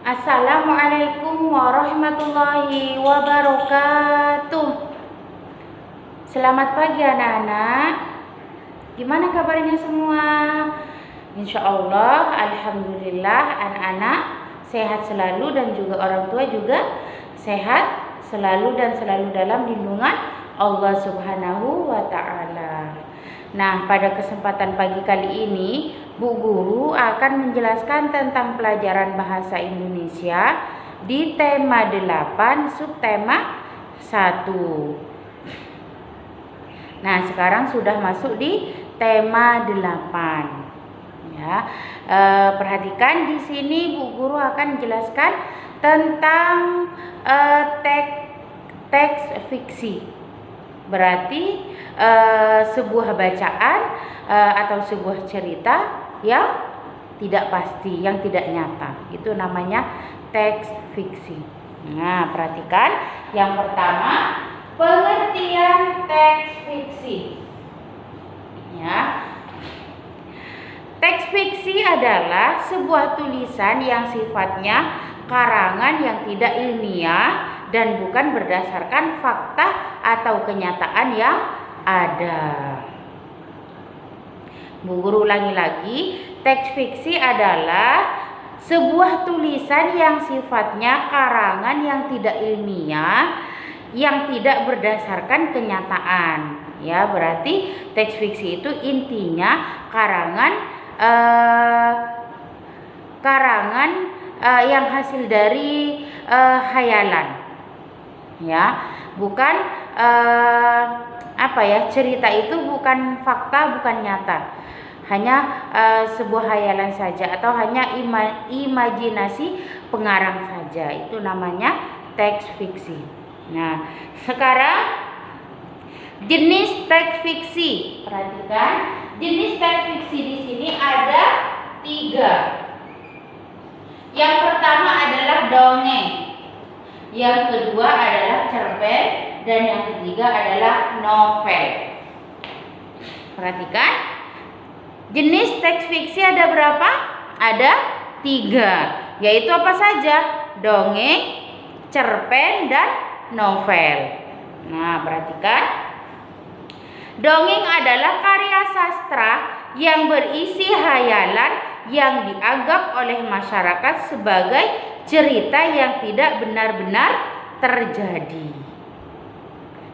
Assalamualaikum warahmatullahi wabarakatuh. Selamat pagi anak-anak. Gimana kabarnya semua? Insya Allah, alhamdulillah anak-anak sehat selalu dan juga orang tua juga sehat selalu dan selalu dalam lindungan Allah Subhanahu wa Ta'ala. Nah, pada kesempatan pagi kali ini Bu Guru akan menjelaskan tentang pelajaran bahasa Indonesia di tema 8 subtema 1. Nah, sekarang sudah masuk di tema 8. Ya, perhatikan di sini Bu Guru akan menjelaskan tentang teks fiksi. Berarti sebuah bacaan atau sebuah cerita yang tidak pasti, yang tidak nyata. Itu namanya teks fiksi. Nah, perhatikan yang pertama, pengertian teks fiksi. Ya. Teks fiksi adalah sebuah tulisan yang sifatnya karangan yang tidak ilmiah dan bukan berdasarkan fakta atau kenyataan yang ada. Bu Guru ulangi lagi, teks fiksi adalah sebuah tulisan yang sifatnya karangan yang tidak ilmiah, yang tidak berdasarkan kenyataan. Ya, berarti teks fiksi itu intinya karangan yang hasil dari hayalan. Ya, bukan cerita itu bukan fakta, bukan nyata, hanya sebuah hayalan saja atau hanya imajinasi pengarang saja. Itu namanya teks fiksi. Nah, sekarang jenis teks fiksi. Perhatikan, jenis teks fiksi di sini ada 3. Yang pertama adalah dongeng, yang kedua adalah cerpen, dan yang ketiga adalah novel. Perhatikan, jenis teks fiksi ada berapa? Ada 3, yaitu apa saja? Dongeng, cerpen, dan novel. Nah, perhatikan, dongeng adalah karya sastra yang berisi hayalan yang dianggap oleh masyarakat sebagai cerita yang tidak benar-benar terjadi.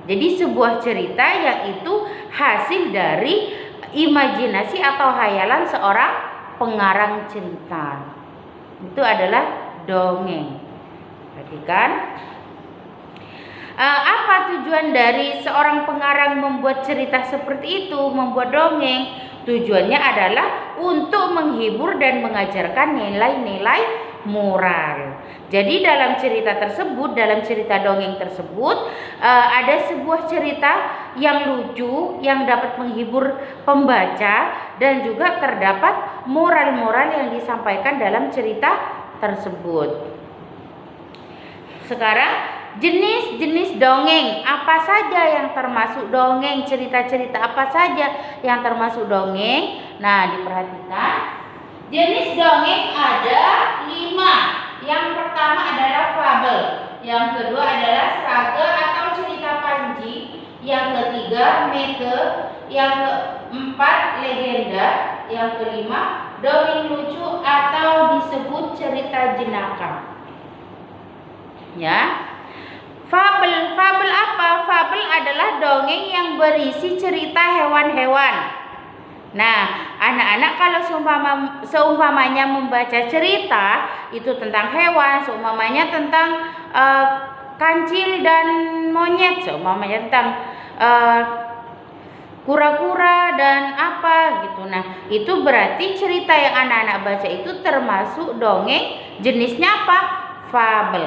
Jadi sebuah cerita yang itu hasil dari imajinasi atau hayalan seorang pengarang cerita. Itu adalah dongeng. Perhatikan, apa tujuan dari seorang pengarang membuat cerita seperti itu, membuat dongeng? Tujuannya adalah untuk menghibur dan mengajarkan nilai-nilai moral. Jadi dalam cerita tersebut, dalam cerita dongeng tersebut, ada sebuah cerita yang lucu yang dapat menghibur pembaca, dan juga terdapat moral-moral yang disampaikan dalam cerita tersebut. Sekarang, jenis-jenis dongeng apa saja yang termasuk dongeng, cerita-cerita apa saja yang termasuk dongeng? Nah, diperhatikan, jenis dongeng ada 5. Yang pertama adalah fabel, yang kedua adalah saga atau cerita panji, yang ketiga mite, yang keempat legenda, yang kelima dongeng lucu atau disebut cerita jenaka. Ya. Fabel apa? Fabel adalah dongeng yang berisi cerita hewan-hewan. Nah, anak-anak kalau seumpamanya membaca cerita itu tentang hewan, seumpamanya tentang kancil dan monyet, seumpamanya tentang kura-kura dan apa gitu. Nah, itu berarti cerita yang anak-anak baca itu termasuk dongeng jenisnya apa? Fabel.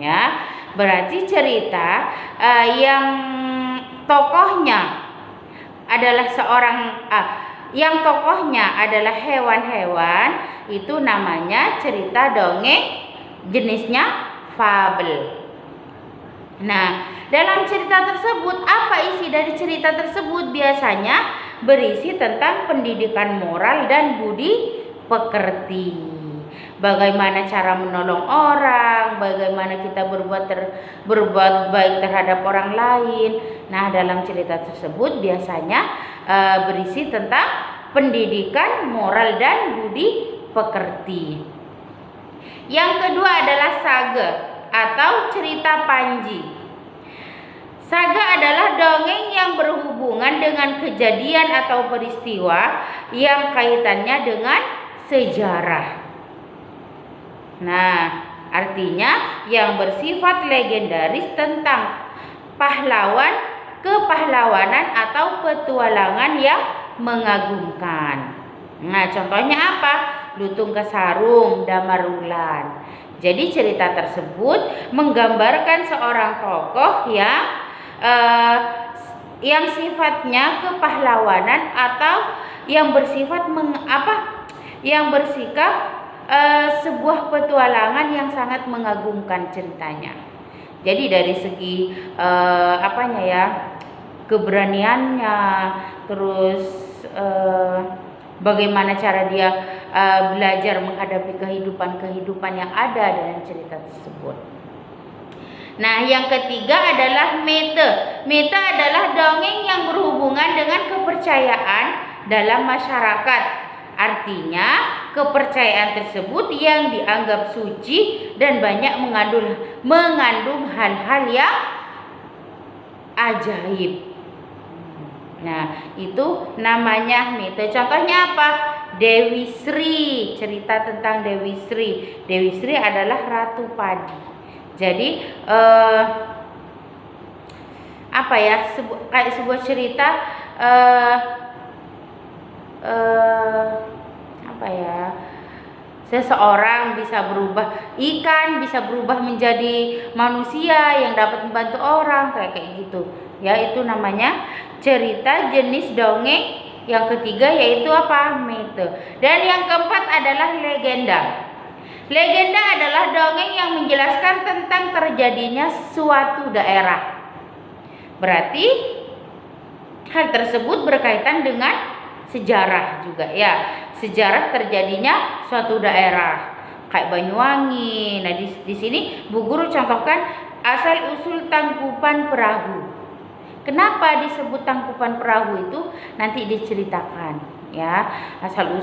Ya, berarti cerita yang tokohnya adalah adalah hewan-hewan, itu namanya cerita dongeng jenisnya fabel. Nah, dalam cerita tersebut, apa isi dari cerita tersebut? Biasanya berisi tentang pendidikan moral dan budi pekerti. Bagaimana cara menolong orang, bagaimana kita berbuat baik terhadap orang lain. Nah, dalam cerita tersebut biasanya berisi tentang pendidikan moral dan budi pekerti. Yang kedua adalah saga atau cerita Panji. Saga adalah dongeng yang berhubungan dengan kejadian atau peristiwa yang kaitannya dengan sejarah. Nah, artinya yang bersifat legendaris tentang pahlawan, kepahlawanan atau petualangan yang mengagumkan. Nah, contohnya apa? Lutung Kesarung, Damarulan. Jadi cerita tersebut menggambarkan seorang tokoh yang sifatnya kepahlawanan atau yang bersifat yang bersikap sebuah petualangan yang sangat mengagumkan ceritanya. Jadi dari segi keberaniannya, terus bagaimana cara dia belajar menghadapi kehidupan yang ada dalam cerita tersebut. Nah, yang ketiga adalah mite. Mite adalah dongeng yang berhubungan dengan kepercayaan dalam masyarakat. Artinya, kepercayaan tersebut yang dianggap suci dan banyak mengandung hal-hal yang ajaib. Nah, itu namanya mite. Contohnya apa? Dewi Sri, cerita tentang Dewi Sri. Dewi Sri adalah ratu padi. Jadi kayak sebuah cerita seseorang bisa berubah, ikan bisa berubah menjadi manusia yang dapat membantu orang, kayak gitu. Ya, itu namanya cerita jenis dongeng. Yang ketiga yaitu apa? Mite. Dan yang keempat adalah legenda. Legenda adalah dongeng yang menjelaskan tentang terjadinya suatu daerah. Berarti hal tersebut berkaitan dengan sejarah juga ya. Sejarah terjadinya suatu daerah. Kayak Banyuwangi. Nah, di sini Bu Guru contohkan asal usul Tangkuban Perahu. Kenapa disebut Tangkuban Perahu itu nanti diceritakan ya, asal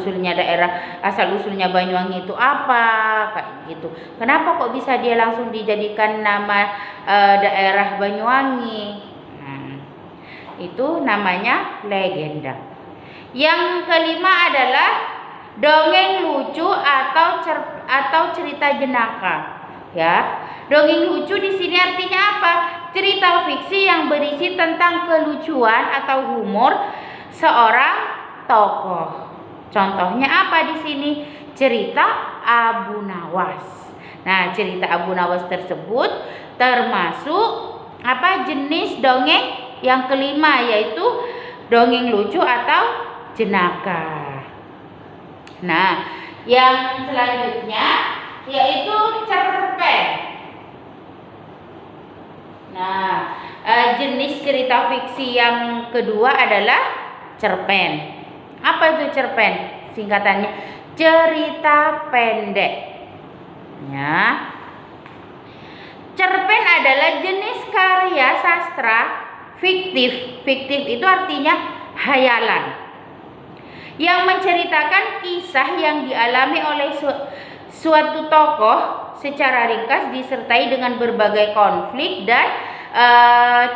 usulnya Banyuwangi itu apa, kayak gitu. Kenapa kok bisa dia langsung dijadikan nama daerah Banyuwangi? Nah, itu namanya legenda. Yang kelima adalah dongeng lucu atau cerita jenaka. Ya, dongeng lucu di sini artinya apa? Cerita fiksi yang berisi tentang kelucuan atau humor seorang tokoh. Contohnya apa di sini? Cerita Abu Nawas. Nah, cerita Abu Nawas tersebut termasuk jenis dongeng yang kelima, yaitu dongeng lucu atau jenaka. Nah, yang selanjutnya yaitu cerpen. Nah, jenis cerita fiksi yang kedua adalah cerpen. Apa itu cerpen? Singkatannya cerita pendek. Ya. Cerpen adalah jenis karya sastra fiktif. Fiktif itu artinya hayalan, yang menceritakan kisah yang dialami oleh suatu tokoh secara ringkas disertai dengan berbagai konflik dan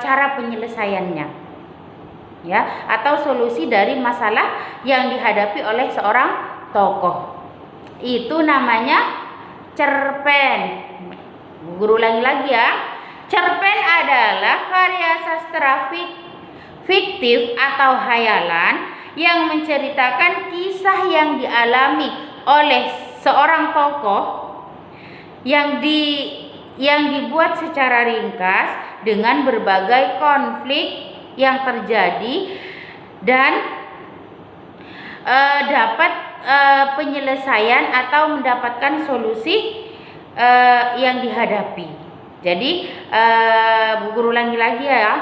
cara penyelesaiannya, ya, atau solusi dari masalah yang dihadapi oleh seorang tokoh. Itu namanya cerpen. Guru ulangi lagi ya. Cerpen adalah karya sastra fiktif atau hayalan yang menceritakan kisah yang dialami oleh seorang tokoh yang dibuat secara ringkas dengan berbagai konflik yang terjadi dan dapat penyelesaian atau mendapatkan solusi yang dihadapi. Jadi Bu Guru ulangi lagi ya.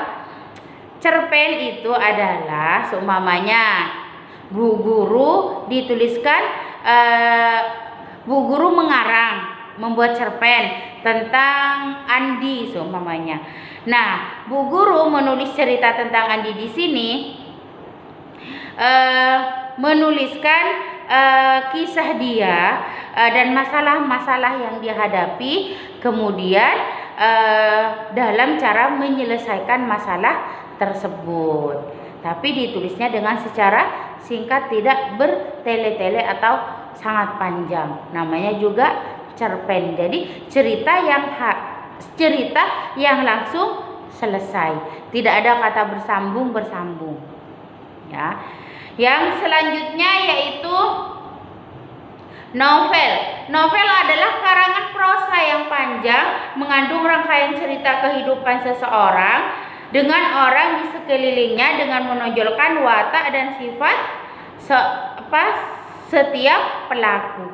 Cerpen itu adalah seumpamanya Bu Guru dituliskan Bu Guru mengarang, membuat cerpen tentang Andi seumpamanya. Nah, Bu Guru menulis cerita tentang Andi di sini, menuliskan kisah dia dan masalah-masalah yang dia hadapi, kemudian dalam cara menyelesaikan masalah tersebut. Tapi ditulisnya dengan secara singkat, tidak bertele-tele atau sangat panjang. Namanya juga cerpen. Jadi cerita yang langsung selesai, tidak ada kata bersambung ya. Yang selanjutnya yaitu novel. Novel adalah karangan prosa yang panjang mengandung rangkaian cerita kehidupan seseorang dengan orang di sekelilingnya dengan menonjolkan watak dan sifat setiap pelaku.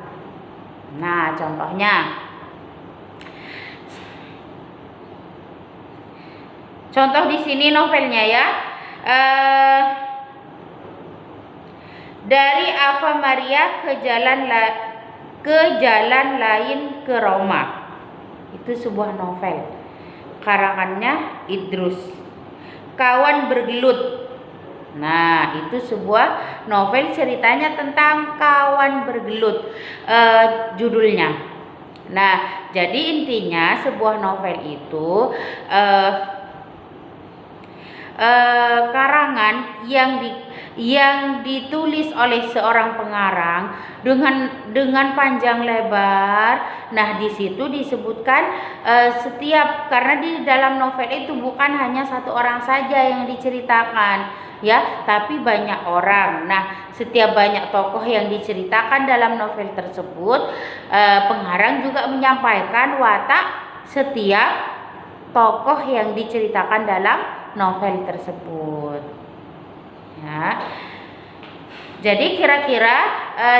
Nah, contohnya, contoh di sini novelnya ya, dari Ava Maria ke jalan lain ke Roma. Itu sebuah novel, karangannya Idrus. Kawan bergelut. Nah, itu sebuah novel, ceritanya tentang kawan bergelut, judulnya. Nah, jadi intinya sebuah novel itu karangan yang ditulis oleh seorang pengarang dengan panjang lebar. Nah, di situ disebutkan karena di dalam novel itu bukan hanya satu orang saja yang diceritakan, ya, tapi banyak orang. Nah, setiap banyak tokoh yang diceritakan dalam novel tersebut, pengarang juga menyampaikan watak setiap tokoh yang diceritakan dalam novel tersebut. Ya. Jadi kira-kira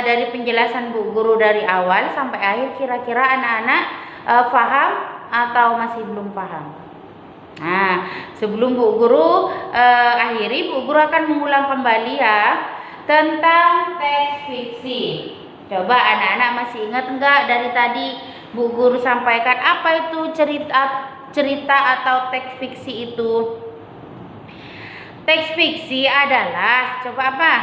dari penjelasan Bu Guru dari awal sampai akhir, kira-kira anak-anak paham atau masih belum paham? Nah, sebelum Bu Guru akhiri, Bu Guru akan mengulang kembali ya tentang teks fiksi. Coba anak-anak masih ingat enggak dari tadi Bu Guru sampaikan apa itu cerita atau teks fiksi itu? Teks fiksi adalah, coba apa?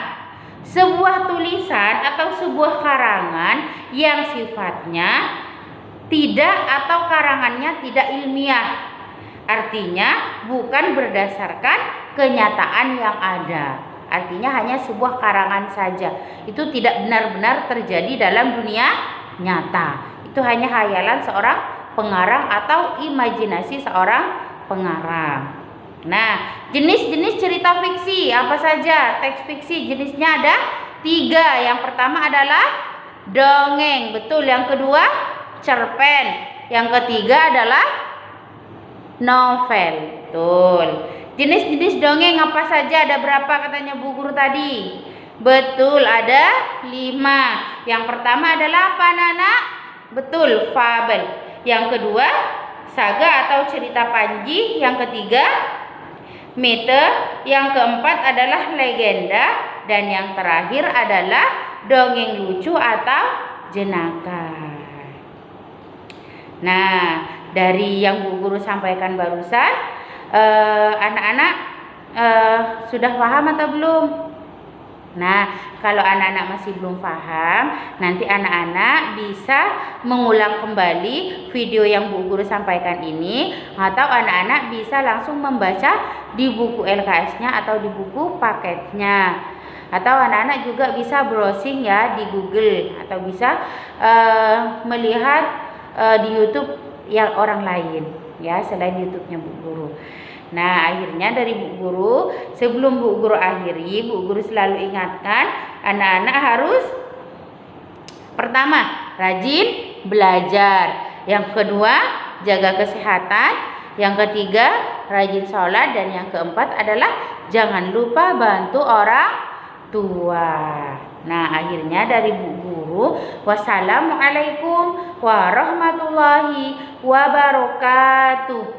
Sebuah tulisan atau sebuah karangan yang sifatnya tidak atau karangannya tidak ilmiah. Artinya bukan berdasarkan kenyataan yang ada. Artinya hanya sebuah karangan saja. Itu tidak benar-benar terjadi dalam dunia nyata. Itu hanya khayalan seorang pengarang atau imajinasi seorang pengarang. Nah, jenis-jenis cerita fiksi apa saja? Teks fiksi jenisnya ada 3. Yang pertama adalah dongeng, betul. Yang kedua cerpen. Yang ketiga adalah novel, betul. Jenis-jenis dongeng apa saja? Ada berapa katanya Bu Guru tadi? Betul, ada 5. Yang pertama adalah apa, anak-anak? Betul, fabel. Yang kedua saga atau cerita panji. Yang ketiga mite, yang keempat adalah legenda, dan yang terakhir adalah dongeng lucu atau jenaka. Nah, dari yang Bu Guru sampaikan barusan, anak-anak sudah paham atau belum? Nah, kalau anak-anak masih belum paham, nanti anak-anak bisa mengulang kembali video yang Bu Guru sampaikan ini, atau anak-anak bisa langsung membaca di buku LKS-nya atau di buku paketnya. Atau anak-anak juga bisa browsing ya di Google, atau bisa melihat di YouTube yang orang lain ya, selain YouTube-nya Bu Guru. Nah, akhirnya dari Bu Guru, sebelum Bu Guru akhiri, Bu Guru selalu ingatkan anak-anak harus pertama rajin belajar, yang kedua jaga kesehatan, yang ketiga rajin sholat, dan yang keempat adalah jangan lupa bantu orang tua. Nah, akhirnya dari Bu Guru, wassalamualaikum warahmatullahi wabarakatuh.